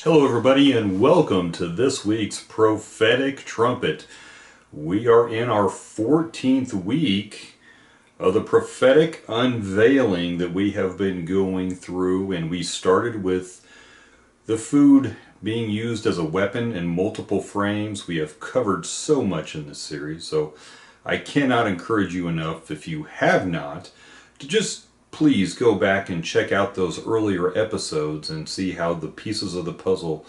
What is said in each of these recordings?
Hello everybody and welcome to this week's Prophetic Trumpet. We are in our 14th week of the prophetic unveiling that we have been going through, and we started with the food being used as a weapon in multiple frames. We have covered so much in this series, so I cannot encourage you enough, if you have not, to just please go back and check out those earlier episodes and see how the pieces of the puzzle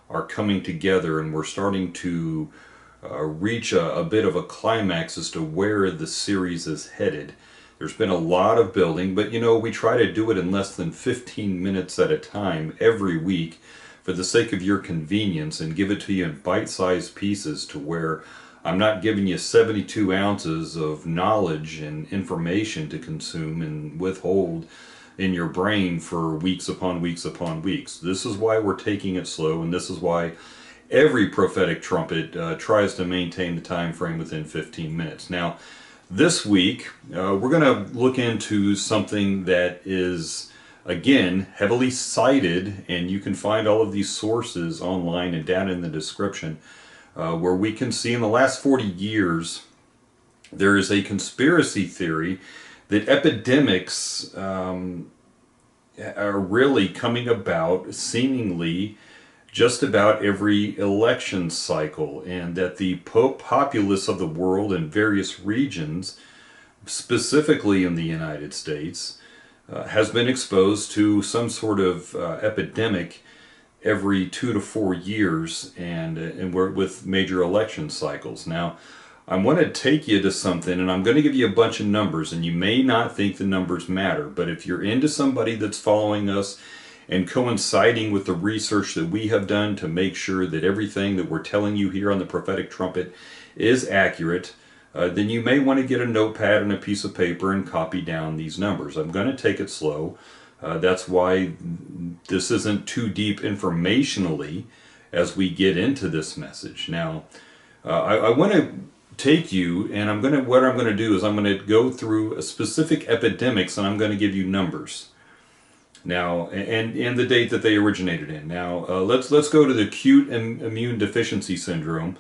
are coming together, and we're starting to reach a bit of a climax as to where the series is headed. There's been a lot of building, but we try to do it in less than 15 minutes at a time every week for the sake of your convenience, and give it to you in bite-sized pieces to where I'm not giving you 72 ounces of knowledge and information to consume and withhold in your brain for weeks upon weeks upon weeks. This is why we're taking it slow, and this is why every prophetic trumpet tries to maintain the time frame within 15 minutes. Now, this week, we're going to look into something that is, again, heavily cited, and you can find all of these sources online and down in the description. Where we can see in the last 40 years there is a conspiracy theory that epidemics are really coming about seemingly just about every election cycle, and that the populace of the world in various regions, specifically in the United States, has been exposed to some sort of epidemic every 2 to 4 years, and we're with major election cycles. Now, I want to take you to something, and I'm going to give you a bunch of numbers, and you may not think the numbers matter, but if you're into somebody that's following us and coinciding with the research that we have done to make sure that everything that we're telling you here on the Prophetic Trumpet is accurate, then you may want to get a notepad and a piece of paper and copy down these numbers. I'm going to take it slow. That's why this isn't too deep informationally as we get into this message. Now, I want to take you, and what I'm going to do is I'm going to go through specific epidemics, and I'm going to give you numbers. Now, and the date that they originated in. Now, let's go to the acute immune deficiency syndrome,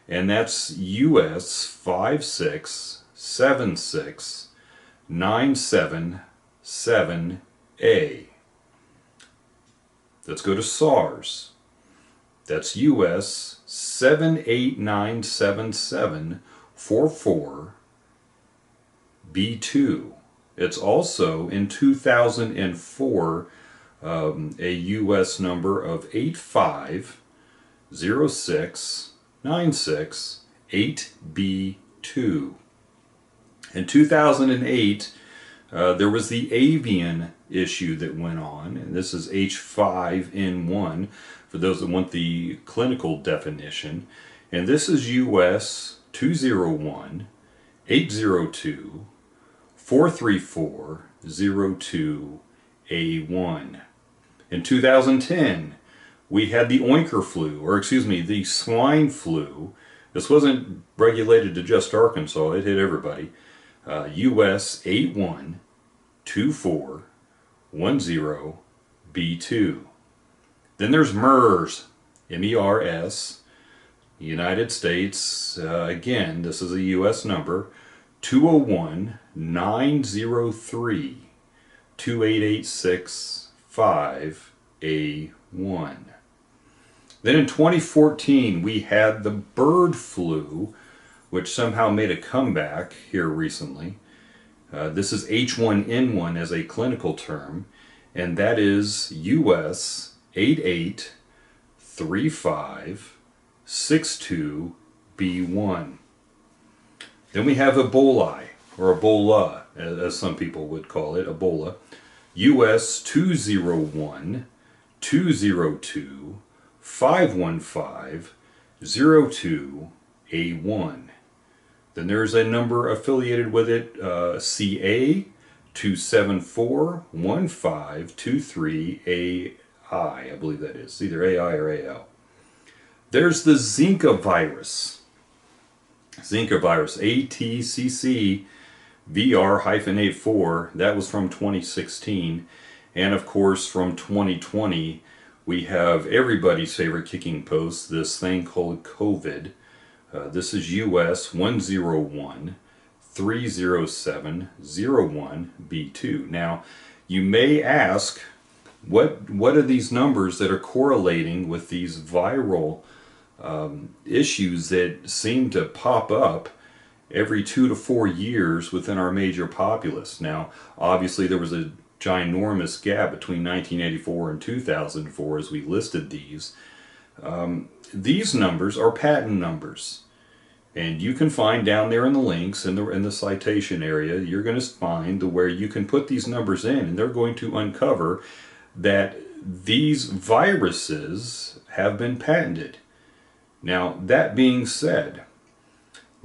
and that's US 5676977A. Let's go to SARS. That's US 7897744B2. It's also in 2004 a US number of 8506968B2. In 2008, there was the avian issue that went on, and this is H5N1 for those that want the clinical definition, and this is US 201-802-434-02A1. In 2010, we had the the swine flu. This wasn't regulated to just Arkansas, it hit everybody. US 812410B2. Then there's MERS, MERS, United States. Again, this is a US number, 201-903-28865A1. Then in 2014, we had the bird flu, which somehow made a comeback here recently. This is H1N1 as a clinical term, and that is US 883562B1. Then we have Ebola, or Ebola, as some people would call it, Ebola, US 201-202-515-02A1. Then there's a number affiliated with it, CA 274-1523AI, I believe that is, either AI or AL. There's the Zika virus, ATCC VR-84, that was from 2016, and of course from 2020 We have everybody's favorite kicking post, this thing called COVID. This is US 101-307-01B2. Now, you may ask, what are these numbers that are correlating with these viral issues that seem to pop up every 2 to 4 years within our major populace? Now, obviously there was a ginormous gap between 1984 and 2004 as we listed these. These numbers are patent numbers. And you can find down there in the links, in the citation area, you're going to find where you can put these numbers in, and they're going to uncover that these viruses have been patented. Now, that being said,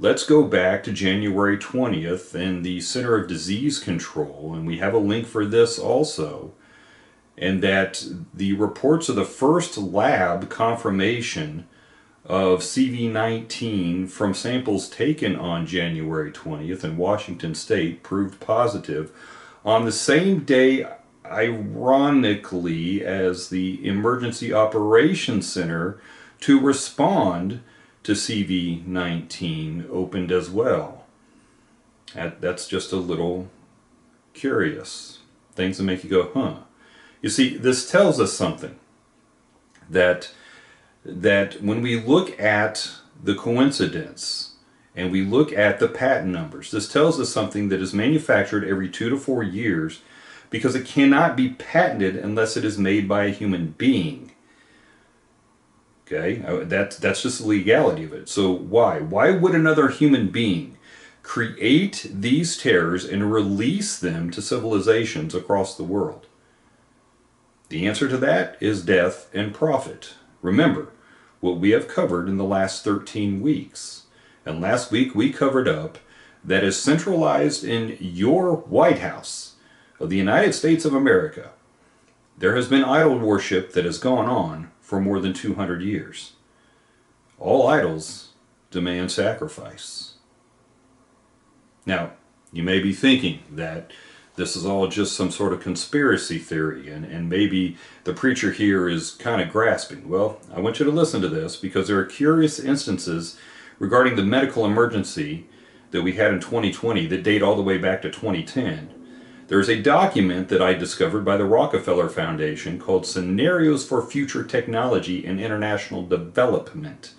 let's go back to January 20th and the Center of Disease Control, and we have a link for this also, and that the reports of the first lab confirmation of CV-19 from samples taken on January 20th in Washington State proved positive on the same day, ironically, as the Emergency Operations Center to respond to CV-19 opened as well. That's just a little curious. Things that make you go, huh. You see, this tells us something, that when we look at the coincidence and we look at the patent numbers, this tells us something that is manufactured every 2 to 4 years, because it cannot be patented unless it is made by a human being. Okay, that's just the legality of it. So why would another human being create these terrors and release them to civilizations across the world? The answer to that is death and profit. Remember what we have covered in the last 13 weeks. And last week we covered up that is centralized in your White House of the United States of America. There has been idol worship that has gone on for more than 200 years. All idols demand sacrifice. Now, you may be thinking that this is all just some sort of conspiracy theory, and maybe the preacher here is kind of grasping. Well, I want you to listen to this, because there are curious instances regarding the medical emergency that we had in 2020 that date all the way back to 2010. There's a document that I discovered by the Rockefeller Foundation called Scenarios for Future Technology and International Development.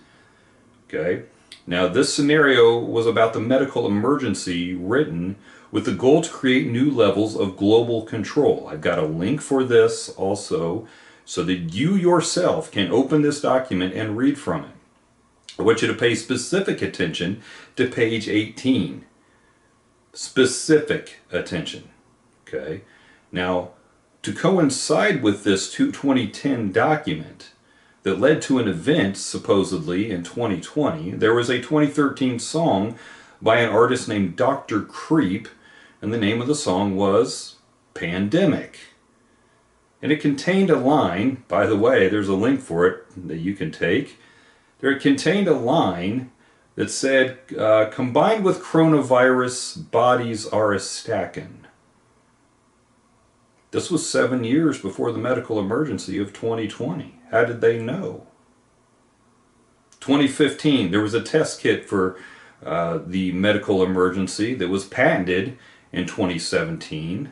Okay? Now, this scenario was about the medical emergency written with the goal to create new levels of global control. I've got a link for this also, so that you yourself can open this document and read from it. I want you to pay specific attention to page 18. Specific attention. Okay? Now, to coincide with this 2010 document that led to an event, supposedly, in 2020, there was a 2013 song by an artist named Dr. Creep, and the name of the song was Pandemic. And it contained a line, by the way, there's a link for it that you can take. There it contained a line that said, combined with coronavirus, bodies are a-stackin'. This was 7 years before the medical emergency of 2020. How did they know? 2015, there was a test kit for the medical emergency that was patented in 2017.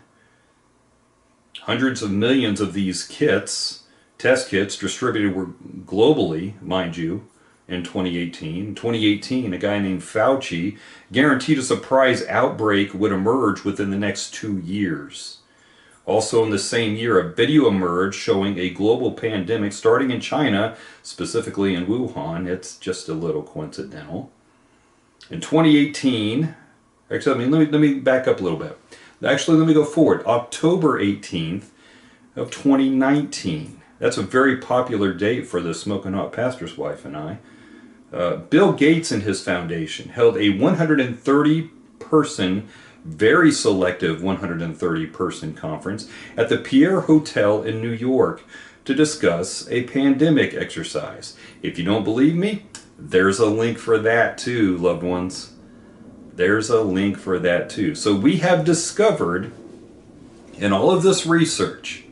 Hundreds of millions of these kits, test kits, distributed were globally, mind you, in 2018. In 2018, a guy named Fauci guaranteed a surprise outbreak would emerge within the next 2 years. Also in the same year, a video emerged showing a global pandemic starting in China, specifically in Wuhan. It's just a little coincidental. In 2018, actually, let me back up a little bit. Actually, let me go forward. October 18th of 2019. That's a very popular date for the Smoking Hot Pastor's Wife and I. Bill Gates and his foundation held a 130-person, very selective 130-person conference at the Pierre Hotel in New York to discuss a pandemic exercise. If you don't believe me, there's a link for that too, loved ones. There's a link for that too. So we have discovered in all of this research,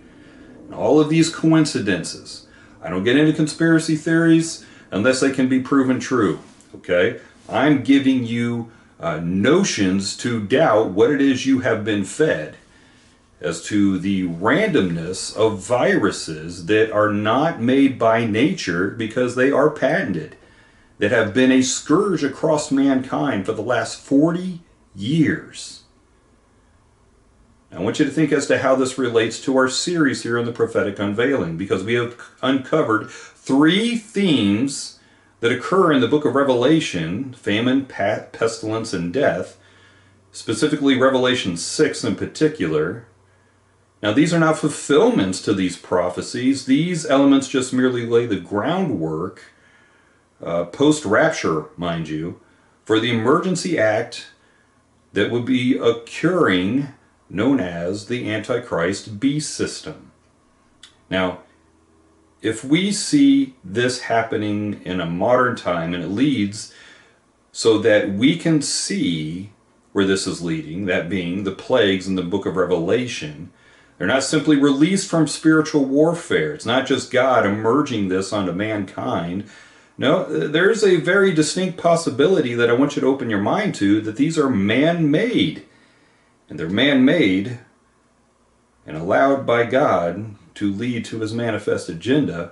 all of these coincidences, I don't get into conspiracy theories unless they can be proven true. Okay? I'm giving you notions to doubt what it is you have been fed as to the randomness of viruses that are not made by nature because they are patented, that have been a scourge across mankind for the last 40 years. I want you to think as to how this relates to our series here in the Prophetic Unveiling, because we have uncovered 3 themes that occur in the book of Revelation: famine, pestilence, and death, specifically Revelation 6 in particular. Now, these are not fulfillments to these prophecies. These elements just merely lay the groundwork, post-rapture, mind you, for the emergency act that would be occurring, known as the Antichrist beast system. Now, if we see this happening in a modern time, and it leads so that we can see where this is leading, that being the plagues in the book of Revelation, they're not simply released from spiritual warfare. It's not just God emerging this onto mankind. No, there's a very distinct possibility that I want you to open your mind to, that these are man-made. And they're man-made and allowed by God to lead to his manifest agenda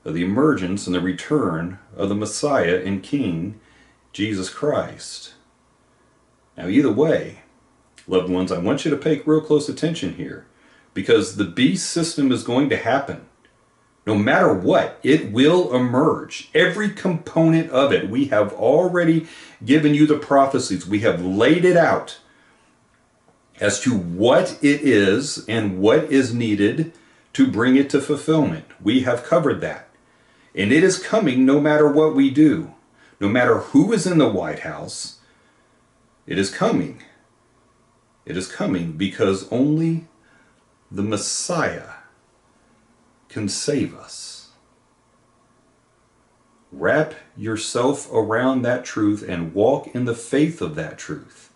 of the emergence and the return of the Messiah and King, Jesus Christ. Now, either way, loved ones, I want you to pay real close attention here, because the beast system is going to happen. No matter what, it will emerge. Every component of it, we have already given you the prophecies. We have laid it out as to what it is and what is needed to bring it to fulfillment. We have covered that. And it is coming no matter what we do. No matter who is in the White House, it is coming. It is coming because only the Messiah can save us. Wrap yourself around that truth and walk in the faith of that truth.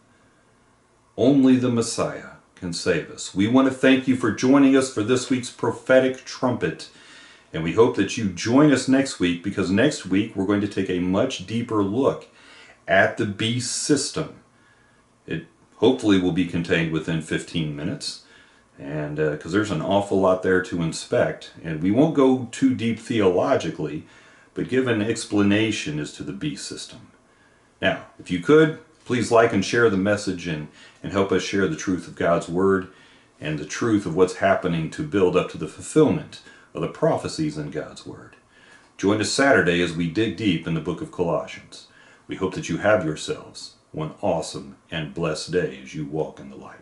Only the Messiah can save us. We want to thank you for joining us for this week's Prophetic Trumpet. And we hope that you join us next week, because next week we're going to take a much deeper look at the beast system. It hopefully will be contained within 15 minutes. And because there's an awful lot there to inspect, and we won't go too deep theologically, but give an explanation as to the beast system. Now, if you could, please like and share the message, and help us share the truth of God's Word and the truth of what's happening to build up to the fulfillment of the prophecies in God's Word. Join us Saturday as we dig deep in the book of Colossians. We hope that you have yourselves one awesome and blessed day as you walk in the light.